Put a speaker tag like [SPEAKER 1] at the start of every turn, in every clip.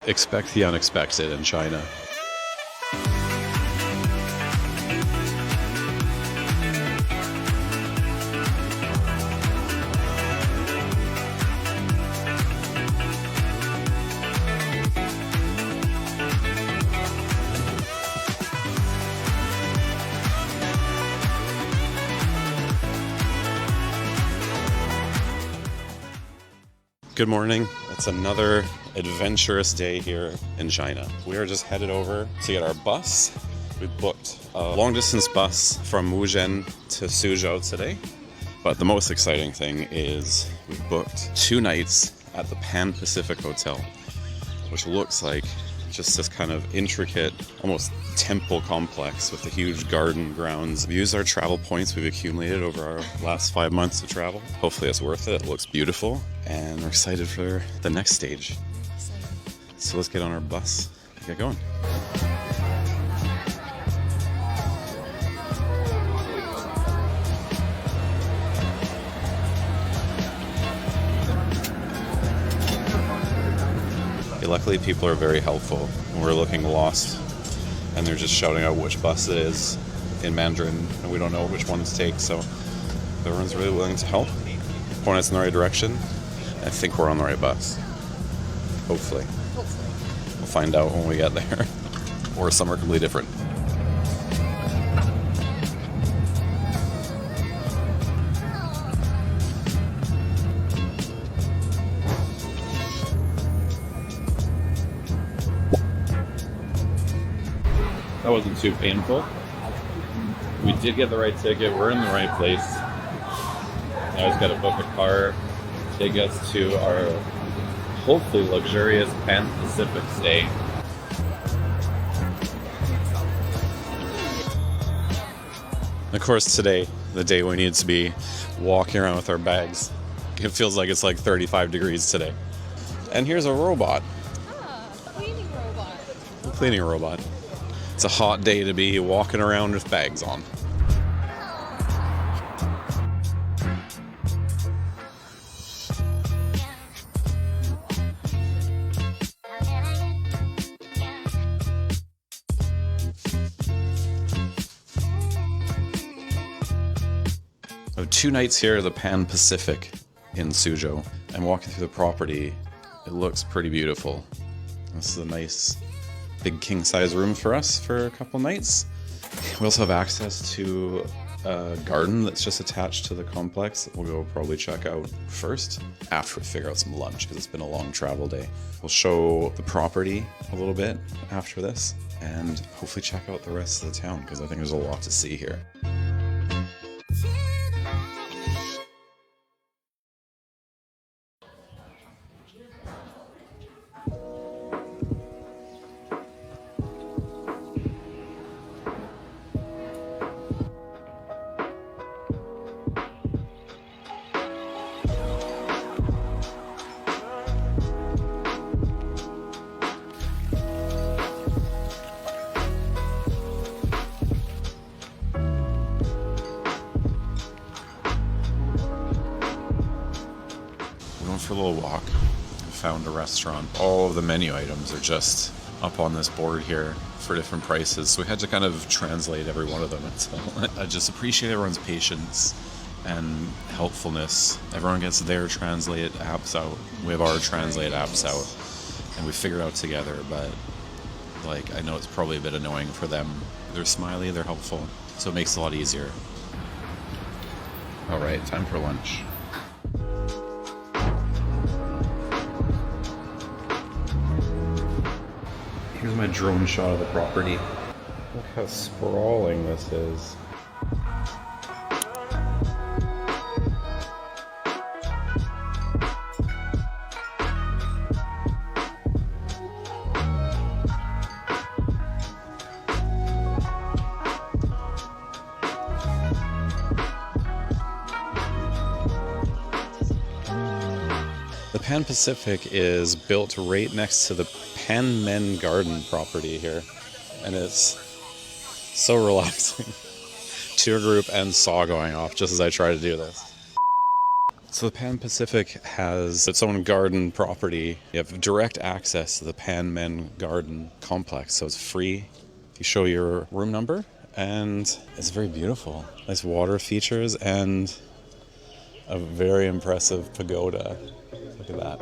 [SPEAKER 1] Expect the unexpected in China. Good morning. It's another adventurous day here in China. We are just headed over to get our bus. We booked a long distance bus from Wuzhen to Suzhou today. But the most exciting thing is we booked 2 nights at the Pan Pacific Hotel, which looks like just this kind of intricate, almost temple complex with a huge garden grounds. We used our travel points we've accumulated over our last 5 months of travel. Hopefully it's worth it. It looks beautiful and we're excited for the next stage. So let's get on our bus and get going. Luckily, people are very helpful. We're looking lost, and they're just shouting out which bus it is in Mandarin, and we don't know which one to take, so everyone's really willing to help, point us in the right direction. I think we're on the right bus. Hopefully. We'll find out when we get there. Or somewhere completely different. That wasn't too painful. We did get the right ticket. We're in the right place. Now I just got to book a car, take us to our hopefully luxurious Pan Pacific stay. Of course, today, the day we need to be walking around with our bags. It feels like it's like 35 degrees today. And here's a robot.
[SPEAKER 2] Cleaning robot.
[SPEAKER 1] A cleaning robot. It's a hot day to be walking around with bags on. I have 2 nights here at the Pan Pacific in Suzhou. I'm walking through the property. It looks pretty beautiful. This is a nice big king-size room for us for a couple nights. We also have access to a garden that's just attached to the complex that we'll go probably check out first after we figure out some lunch because it's been a long travel day. We'll show the property a little bit after this and hopefully check out the rest of the town because I think there's a lot to see here. For a little walk. I found a restaurant. All of the menu items are just up on this board here for different prices, so we had to kind of translate every one of them. So I just appreciate everyone's patience and helpfulness. Everyone gets their translate apps out. We have our translate apps out, and we figure it out together. But like, I know it's probably a bit annoying for them. They're smiley, they're helpful, so it makes it a lot easier. All right, time for lunch. Here's my drone shot of the property. Look how sprawling this is. The Pan Pacific is built right next to the Pan Men Garden property here, and it's so relaxing. Tour group and saw going off just as I try to do this. So the Pan Pacific has its own garden property. You have direct access to the Pan Men Garden complex, so it's free. You show your room number, and it's very beautiful. Nice water features and a very impressive pagoda. Look at that.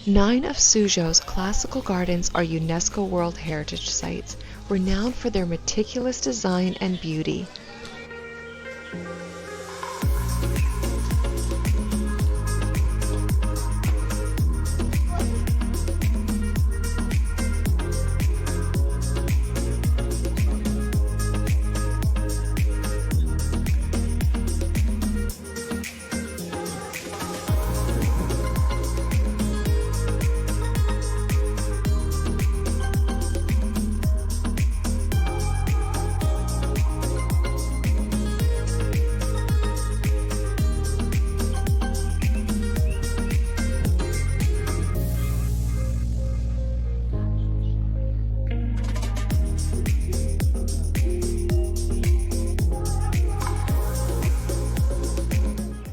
[SPEAKER 3] Nine of Suzhou's classical gardens are UNESCO World Heritage Sites, renowned for their meticulous design and beauty.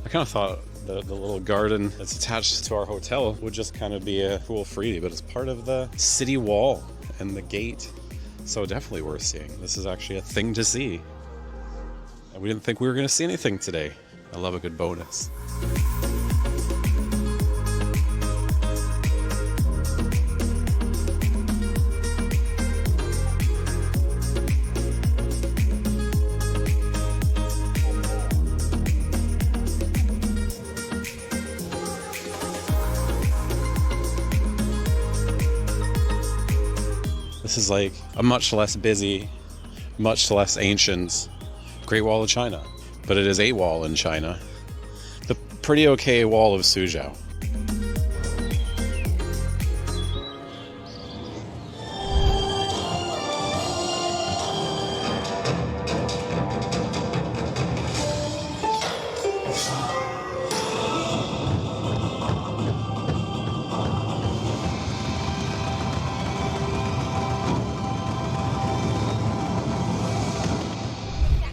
[SPEAKER 1] I kind of thought the little garden that's attached to our hotel would just kind of be a cool freebie, but it's part of the city wall and the gate. So definitely worth seeing. This is actually a thing to see. And we didn't think we were going to see anything today. I love a good bonus. This is like a much less busy, much less ancient Great Wall of China. But it is a wall in China. The pretty okay wall of Suzhou.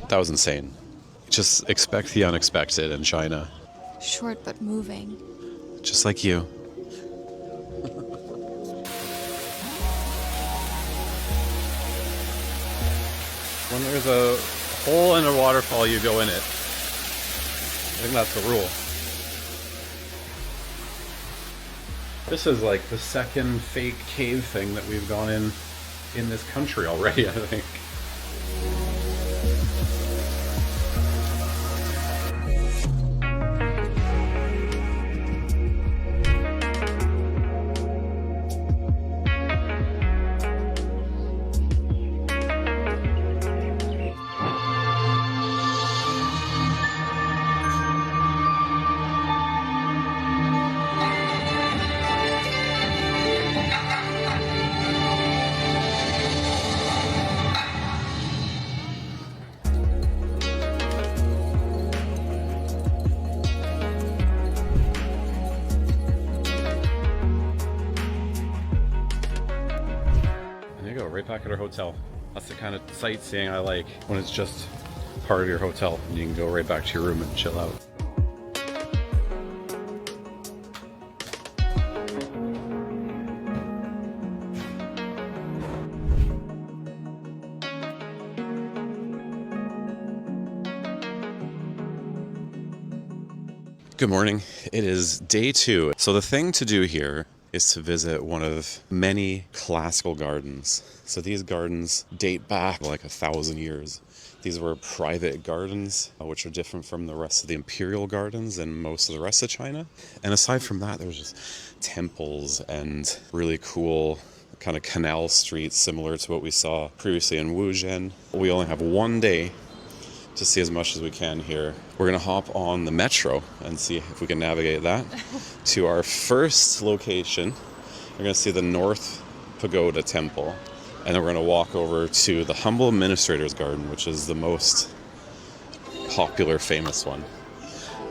[SPEAKER 1] That was insane. Just expect the unexpected in China.
[SPEAKER 2] Short but moving.
[SPEAKER 1] Just like you. When there's a hole in a waterfall, you go in it. I think that's the rule. This is like the second fake cave thing that we've gone in this country already, I think. Right back at our hotel. That's the kind of sightseeing I like, when it's just part of your hotel and you can go right back to your room and chill out. Good morning. It is day 2. So the thing to do here is to visit one of many classical gardens. So these gardens date back like 1,000 years. These were private gardens, which are different from the rest of the imperial gardens and most of the rest of China. And aside from that, there's just temples and really cool kind of canal streets similar to what we saw previously in Wuzhen. We only have one day to see as much as we can here. We're gonna hop on the metro and see if we can navigate that to our first location. We're gonna see the North Pagoda Temple, and then we're gonna walk over to the Humble Administrator's Garden, which is the most popular, famous one,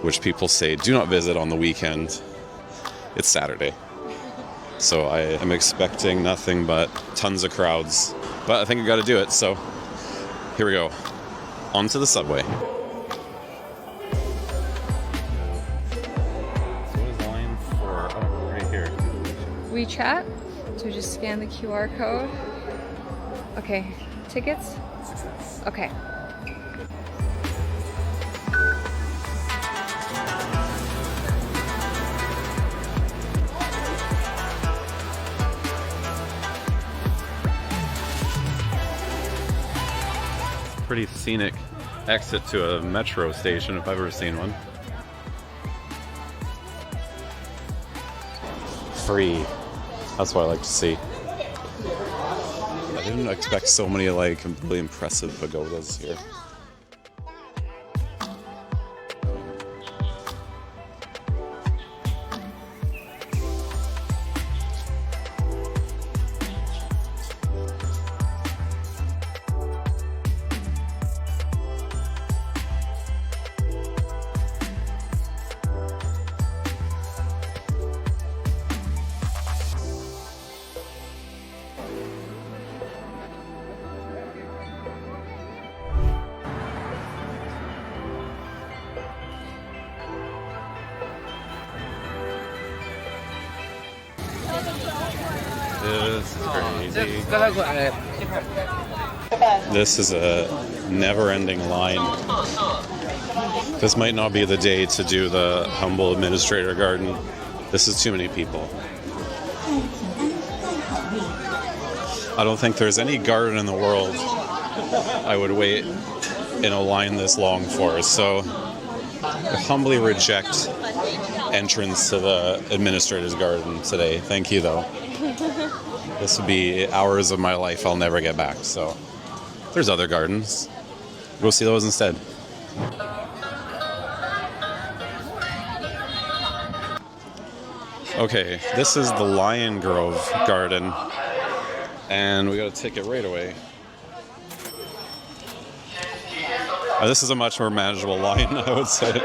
[SPEAKER 1] which people say do not visit on the weekend. It's Saturday. So I am expecting nothing but tons of crowds, but I think I gotta do it, so here we go. onto the subway. So what is the line for? Oh, right here.
[SPEAKER 2] WeChat. So just scan the QR code. Okay. Tickets? Okay.
[SPEAKER 1] Pretty scenic exit to a metro station if I've ever seen one. Free. That's what I like to see. I didn't expect so many like really impressive pagodas here. This is crazy. This is a never-ending line. This might not be the day to do the humble administrator garden. This is too many people. I don't think there's any garden in the world I would wait in a line this long for. So I humbly reject entrance to the administrator's garden today. Thank you, though. This would be hours of my life I'll never get back. So there's other gardens. Go see those instead. Okay, this is the Lion Grove Garden, and we got a ticket right away. This is a much more manageable line, I would say.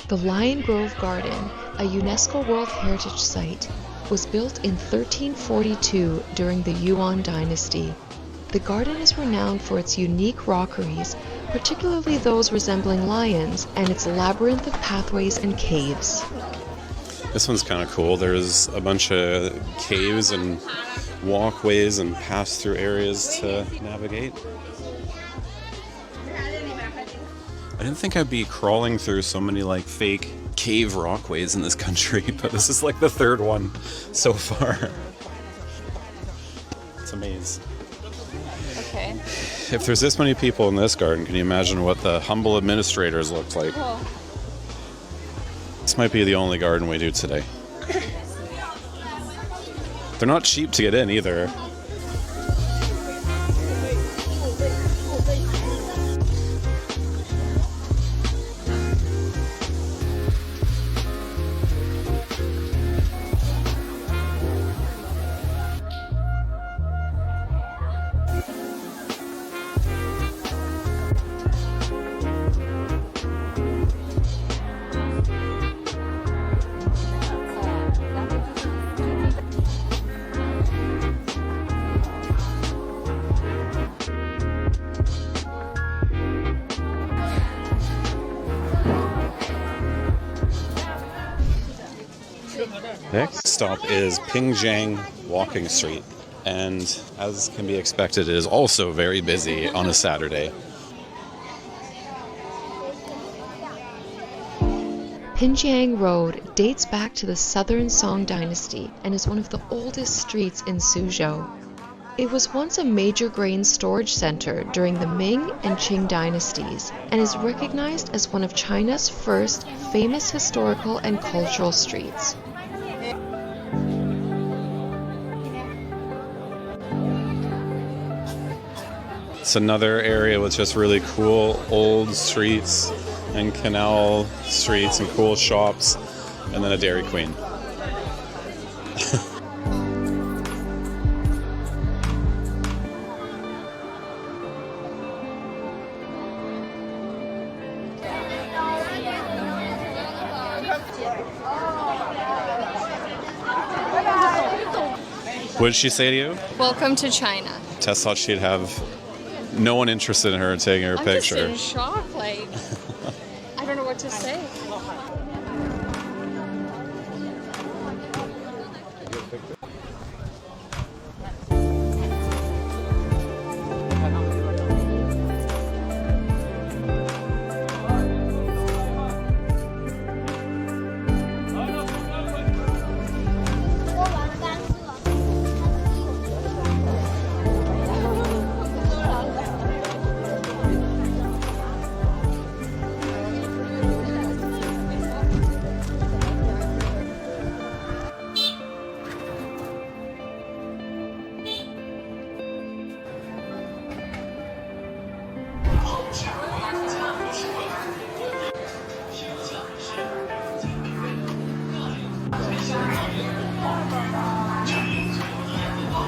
[SPEAKER 3] The Lion Grove Garden, a UNESCO World Heritage Site, was built in 1342 during the Yuan dynasty. The garden is renowned for its unique rockeries, particularly those resembling lions, and its labyrinth of pathways and caves.
[SPEAKER 1] This one's kind of cool. There's a bunch of caves and walkways and pass-through areas to navigate. I didn't think I'd be crawling through so many like fake cave rockways in this country, but this is like the third one so far. It's a maze.
[SPEAKER 2] Okay.
[SPEAKER 1] If there's this many people in this garden, can you imagine what the humble administrators look like?
[SPEAKER 2] Cool.
[SPEAKER 1] This might be the only garden we do today. They're not cheap to get in either. Next stop is Pingjiang Walking Street, and as can be expected, it is also very busy on a Saturday.
[SPEAKER 3] Pingjiang Road dates back to the Southern Song Dynasty and is one of the oldest streets in Suzhou. It was once a major grain storage center during the Ming and Qing dynasties and is recognized as one of China's first famous historical and cultural streets.
[SPEAKER 1] It's another area with just really cool old streets and canal streets and cool shops, and then a Dairy Queen.
[SPEAKER 2] What
[SPEAKER 1] did she say to you?
[SPEAKER 2] Welcome to China.
[SPEAKER 1] Tess thought she'd have No one interested in her taking her
[SPEAKER 2] I'm
[SPEAKER 1] picture.
[SPEAKER 2] just in shock, like, I don't know what to say.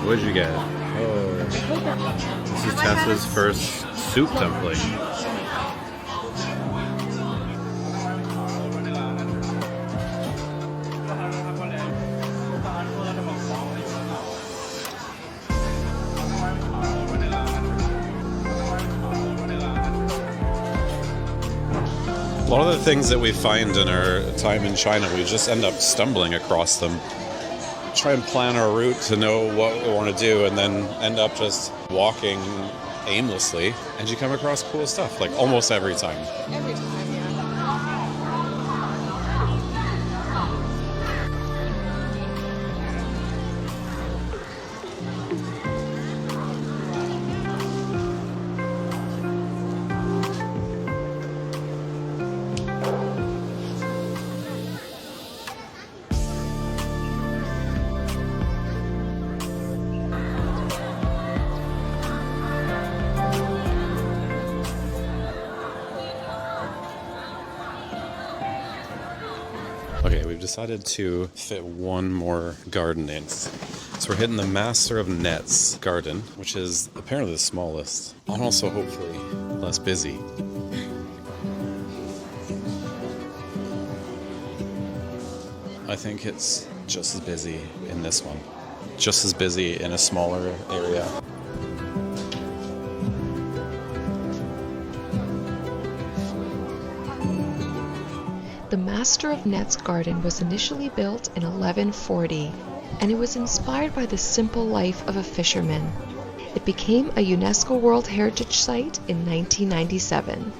[SPEAKER 1] What did you get? Oh, this is Tessa's first soup dumpling. A lot of the things that we find in our time in China, we just end up stumbling across them. Try and plan our route to know what we want to do, and then end up just walking aimlessly, and you come across cool stuff, like almost every time.
[SPEAKER 2] Every time, yeah.
[SPEAKER 1] Okay, we've decided to fit one more garden in. So we're hitting the Master of Nets garden, which is apparently the smallest, and also hopefully less busy. I think it's just as busy in this one. Just as busy in a smaller area.
[SPEAKER 3] The Master of Nets garden was initially built in 1140, and it was inspired by the simple life of a fisherman. It became a UNESCO World Heritage Site in 1997.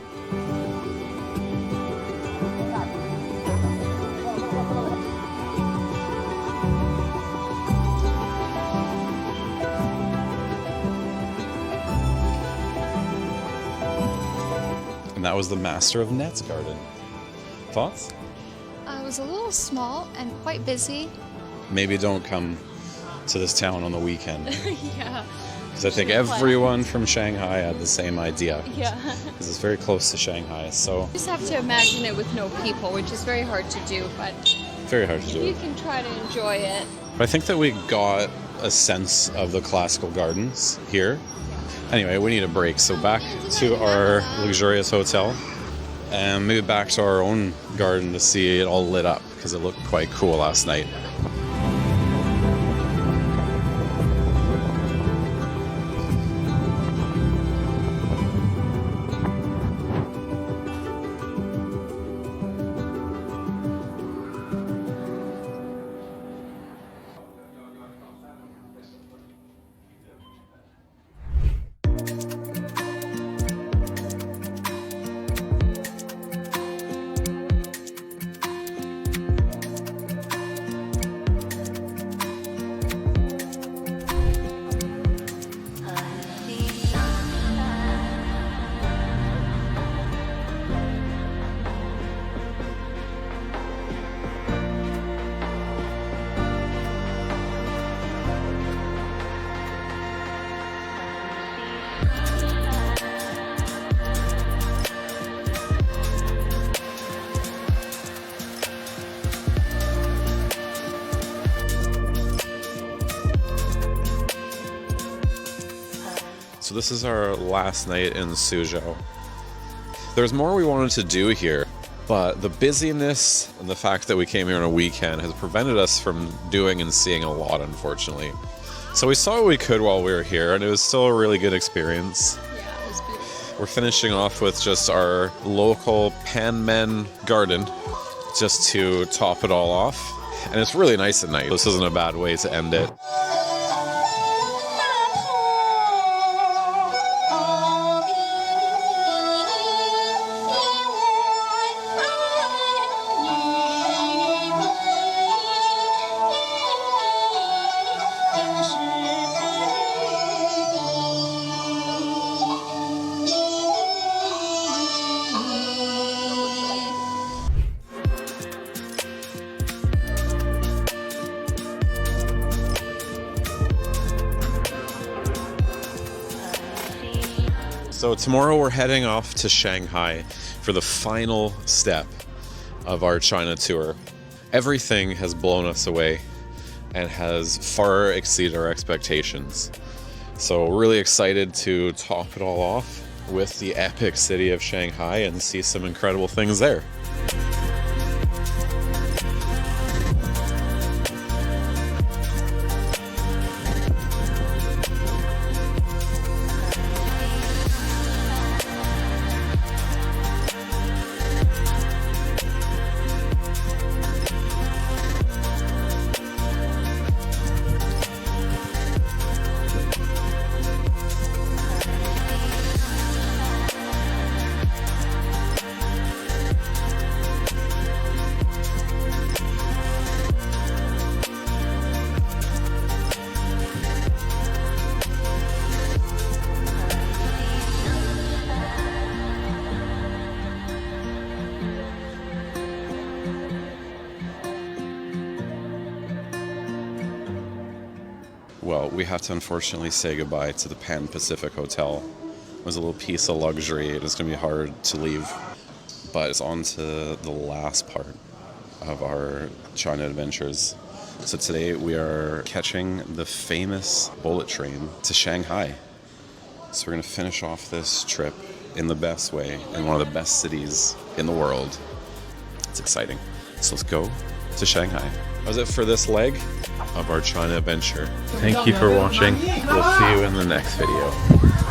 [SPEAKER 1] And that was the Master of Nets garden. Thoughts?
[SPEAKER 2] It was a little small and quite busy.
[SPEAKER 1] Maybe don't come to this town on the weekend.
[SPEAKER 2] Yeah.
[SPEAKER 1] Because I think everyone from Shanghai had the same idea.
[SPEAKER 2] Yeah.
[SPEAKER 1] Because it's very close to Shanghai, so
[SPEAKER 2] You just have to imagine it with no people, which is very hard to do, but
[SPEAKER 1] very hard to do.
[SPEAKER 2] you can try to enjoy it.
[SPEAKER 1] But I think that we got a sense of the classical gardens here. Anyway, we need a break, so back to our luxurious hotel. And maybe back to our own garden to see it all lit up, because it looked quite cool last night. So this is our last night in Suzhou. There's more we wanted to do here, but the busyness and the fact that we came here on a weekend has prevented us from doing and seeing a lot, unfortunately. So we saw what we could while we were here, and it was still a really good experience. We're finishing off with just our local Panmen garden just to top it all off. And it's really nice at night. This isn't a bad way to end it. So tomorrow we're heading off to Shanghai for the final step of our China tour. Everything has blown us away and has far exceeded our expectations. So we're really excited to top it all off with the epic city of Shanghai and see some incredible things there. Well, we have to unfortunately say goodbye to the Pan Pacific Hotel. It was a little piece of luxury. It's going to be hard to leave. But it's on to the last part of our China adventures. So today we are catching the famous bullet train to Shanghai. So we're going to finish off this trip in the best way, in one of the best cities in the world. It's exciting. So let's go to Shanghai. That was it for this leg of our China adventure. Thank you for watching. We'll see you in the next video.